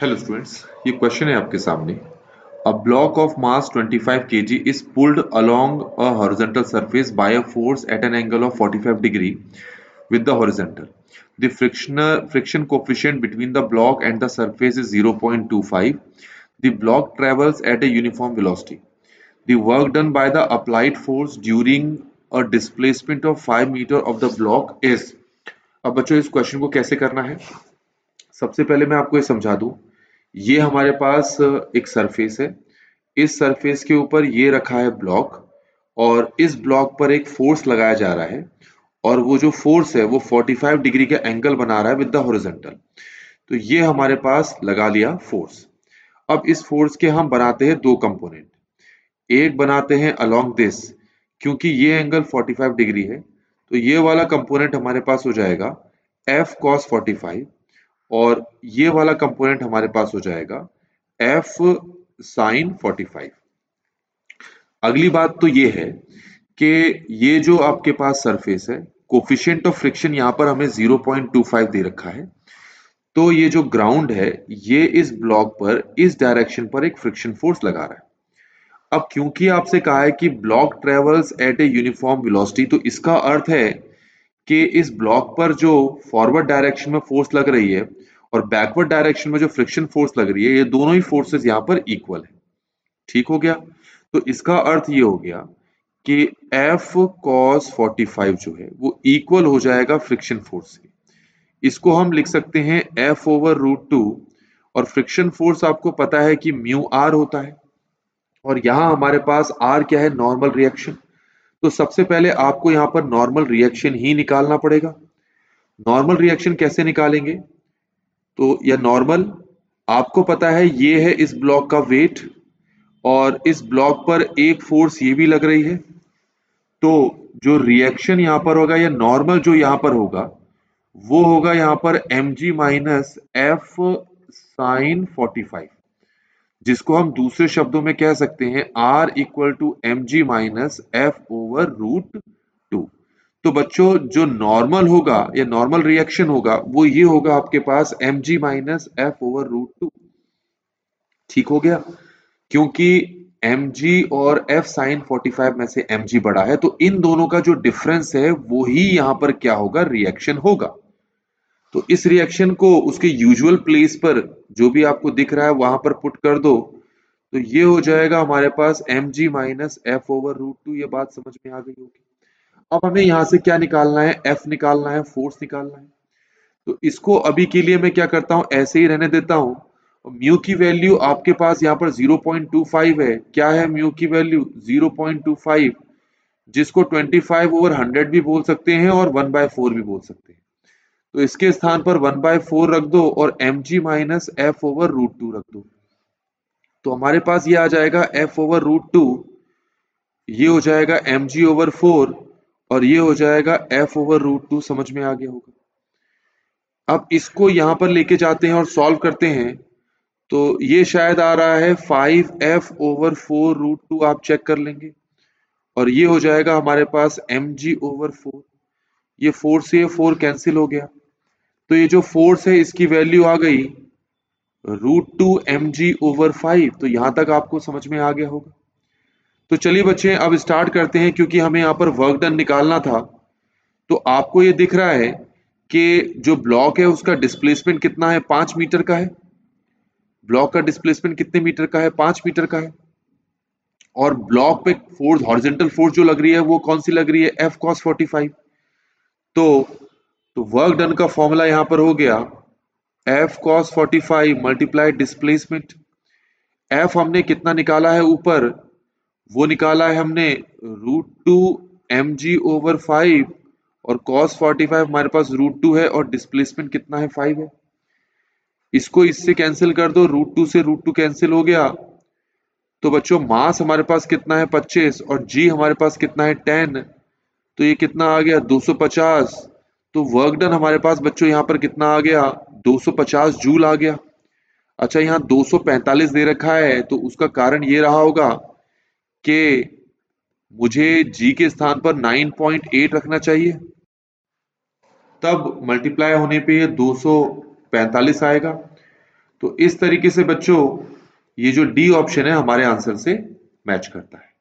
Hello students, ये question है आपके सामने। A block of mass 25 kg is pulled along a horizontal surface by a force at an angle of 45 degree with the horizontal. The friction coefficient between the block and the surface is 0.25. The block travels at a uniform velocity. The work done by the applied force during a displacement of 5 meter of the block is। अब बच्चों इस question को कैसे करना है, सबसे पहले मैं आपको ये समझा दूं। ये हमारे पास एक सरफेस है। इस सरफेस के ऊपर ये रखा है ब्लॉक और इस ब्लॉक पर एक फोर्स लगाया जा रहा है और वो जो फोर्स है वो 45 डिग्री का एंगल बना रहा है विद द हॉरिजॉन्टल। तो ये हमारे पास लगा लिया फोर्स। अब इस फोर्स के हम बनाते हैं दो कंपोनेंट। एक बनाते हैं अलोंग दिस, क्योंकि ये एंगल 45 डिग्री है तो ये वाला कंपोनेंट हमारे पास हो जाएगा F cos 45 और ये वाला कंपोनेंट हमारे पास हो जाएगा F sin 45। अगली बात तो ये है कि ये जो आपके पास सरफेस है, कोफिशिएंट ऑफ फ्रिक्शन यहाँ पर हमें 0.25 दे रखा है। तो ये जो ग्राउंड है ये इस ब्लॉक पर इस डायरेक्शन पर एक फ्रिक्शन फोर्स लगा रहा है। अब क्योंकि आपसे कहा है कि block travels eight a uniform velocity, तो इसका अर्थ है कि इस ब्लॉक पर जो फॉरवर्ड डायरेक्शन में फोर्स लग रही है और बैकवर्ड डायरेक्शन में जो फ्रिक्शन फोर्स लग रही है, ये दोनों ही फोर्सेस यहाँ पर इक्वल है। ठीक हो गया। तो इसका अर्थ ये हो गया कि F cos 45 जो है वो इक्वल हो जाएगा फ्रिक्शन फोर्स के। इसको हम लिख सकते हैं F ओवर रूट 2 और फ्रिक्शन फोर्स आपको पता है कि म्यू आर होता है और यहाँ हमारे पास R क्या है, नॉर्मल रिएक्शन। तो सबसे पहले आपको यहाँ पर नॉर्मल रिएक्शन ही निकालना पड़ेगा। नॉर्मल रिएक्शन कैसे निकालेंगे, तो यह नॉर्मल आपको पता है ये है इस ब्लॉक का वेट और इस ब्लॉक पर एक फोर्स ये भी लग रही है। तो जो रिएक्शन यहाँ पर होगा या नॉर्मल जो यहाँ पर होगा वो होगा यहाँ पर mg माइनस एफ साइन 45, जिसको हम दूसरे शब्दों में कह सकते हैं R equal to M G minus F over root 2। तो बच्चों जो नॉर्मल होगा या नॉर्मल रिएक्शन होगा वो ये होगा आपके पास M G minus F over root 2। ठीक हो गया। क्योंकि mg और f sin 45 में से mg बड़ा है तो इन दोनों का जो डिफरेंस है वो ही यहां पर क्या होगा, रिएक्शन होगा। तो इस रिएक्शन को उसके यूजुअल प्लेस पर जो भी आपको दिख रहा है वहां पर पुट कर दो, तो ये हो जाएगा हमारे पास mg minus F over root 2। ये बात समझ में आ गई होगी। अब हमें यहां से क्या निकालना है, f निकालना है, फोर्स निकालना है। तो इसको अभी के लिए मैं क्या करता हूं, ऐसे ही रहने देता हूं। म्यू की वैल्यू आपके पास यहाँ पर 0.25 है। क्या है म्यू की वैल्यू, 0.25, जिसको 25 ओवर 100 भी बोल सकते हैं और 1/4 भी बोल सकते हैं। तो इसके स्थान पर 1/4 रख दो और mg minus F over root 2 रख दो। तो हमारे पास ये आ जाएगा f ओवर रूट 2, ये हो जाएगा mg ओवर 4 और ये हो जाएगा f ओवर रूट 2। समझ में आ गया होगा। अब इसको यहां पर लेके जाते हैं और सॉल्व करते हैं तो ये शायद आ रहा है 5f ओवर 4 रूट 2। आप चेक कर लेंगे और ये हो जाएगा हमारे पास mg ओवर 4। ये 4 से ये 4 कैंसिल हो गया। तो ये जो फोर्स है इसकी वैल्यू आ गई रूट 2 mg ओवर 5। तो यहां तक आपको समझ में आ गया होगा। तो चलिए बच्चे अब स्टार्ट करते हैं, क्योंकि हमें यहाँ पर वर्क डन निकालना था। तो आपको ये दिख रहा है कि जो ब्लॉक है उसका डिस्प्लेसमेंट कितना है, 5 मीटर का है। ब्लॉक का डिस्प्लेसमेंट कितने मीटर का है, 5 मीटर का है। और ब्लॉक पे फोर्स, हॉरिजॉन्टल फोर्स जो लग रही है वो कौन सी लग रही है, F cos 45। तो वर्क डन का फॉर्मूला यहां पर हो गया F cos 45 multiply displacement. F हमने कितना निकाला है ऊपर, वो निकाला है हमने रूट 2 mg ओवर 5 और cos 45 हमारे पास रूट 2 है और डिस्प्लेसमेंट कितना है, 5 है। इसको इससे कैंसिल कर दो, रूट 2 से रूट 2 कैंसिल हो गया। तो बच्चों मास हमारे पास कितना है, 25 और जी हमारे पास कितना है, 10। तो ये कितना आ गया, 250। तो वर्क डन हमारे पास बच्चों यहाँ पर कितना आ गया, 250 जूल आ गया। अच्छा यहाँ 245 दे रखा है तो उसका कारण ये रहा होगा कि मुझे जी के स्थान पर 9.8 रखना चाहिए, तब मल्टीप्लाई होने पे ये 245 आएगा। तो इस तरीके से बच्चों ये जो डी ऑप्शन है हमारे आंसर से मैच करता है।